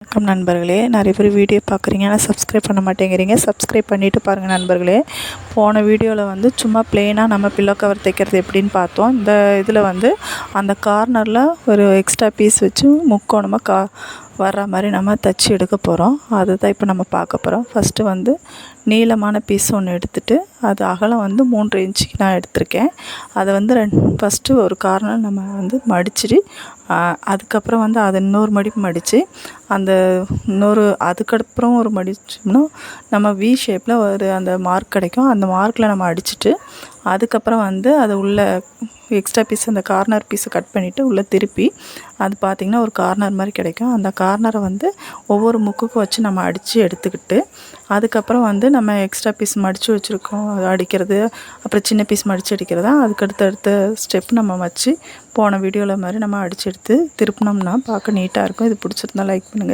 வணக்கம் நண்பர்களே, நிறைய பேர் வீடியோ பார்க்குறீங்க ஆனால் சப்ஸ்கிரைப் பண்ண மாட்டேங்கிறீங்க. சப்ஸ்கிரைப் பண்ணிவிட்டு பாருங்கள் நண்பர்களே. போன வீடியோவில் சும்மா ப்ளெயினாக நம்ம பில்லோ கவர் தைக்கிறது எப்படின்னு பார்த்தோம். இந்த இதில் அந்த கார்னரில் ஒரு எக்ஸ்ட்ரா பீஸ் வச்சு முக்கோணமாக வர்ற மாதிரி நம்ம தைச்சி எடுக்க போகிறோம். அதுதான் இப்போ நம்ம பார்க்க போகிறோம். ஃபஸ்ட்டு நீளமான பீஸ் ஒன்று எடுத்துகிட்டு அது அகலம் 3 இன்ச்சுக்கு நான் எடுத்திருக்கேன். அதை ஃபஸ்ட்டு ஒரு கார்னர் நம்ம மடிச்சுட்டு அதுக்கப்புறம் அதை இன்னொரு மடிப்பு மடித்து அந்த அதுக்கப்புறம் ஒரு மடிச்சோம்னா நம்ம வி ஷேப்பில் அந்த மார்க் கிடைக்கும். அந்த மார்க்கில் நம்ம அடிச்சுட்டு அதுக்கப்புறம் அது உள்ள எக்ஸ்ட்ரா பீஸ் அந்த கார்னர் பீஸை கட் பண்ணிவிட்டு உள்ளே திருப்பி அது பார்த்திங்கன்னா ஒரு கார்னர் மாதிரி கிடைக்கும். அந்த கார்னரை ஒவ்வொரு முக்குக்கும் வச்சு நம்ம அடித்து எடுத்துக்கிட்டு அதுக்கப்புறம் நம்ம எக்ஸ்ட்ரா பீஸ் மடித்து வச்சுருக்கோம் அடிக்கிறது, அப்புறம் சின்ன பீஸ் மடித்து அடிக்கிறதா அதுக்கு அடுத்த ஸ்டெப் நம்ம வச்சு போன வீடியோவில் மாதிரி நம்ம அடித்து எடுத்து திருப்பினோம்னா பார்க்க நீட்டாக இருக்கும். இது பிடிச்சிருந்தா லைக் பண்ணுங்கள்.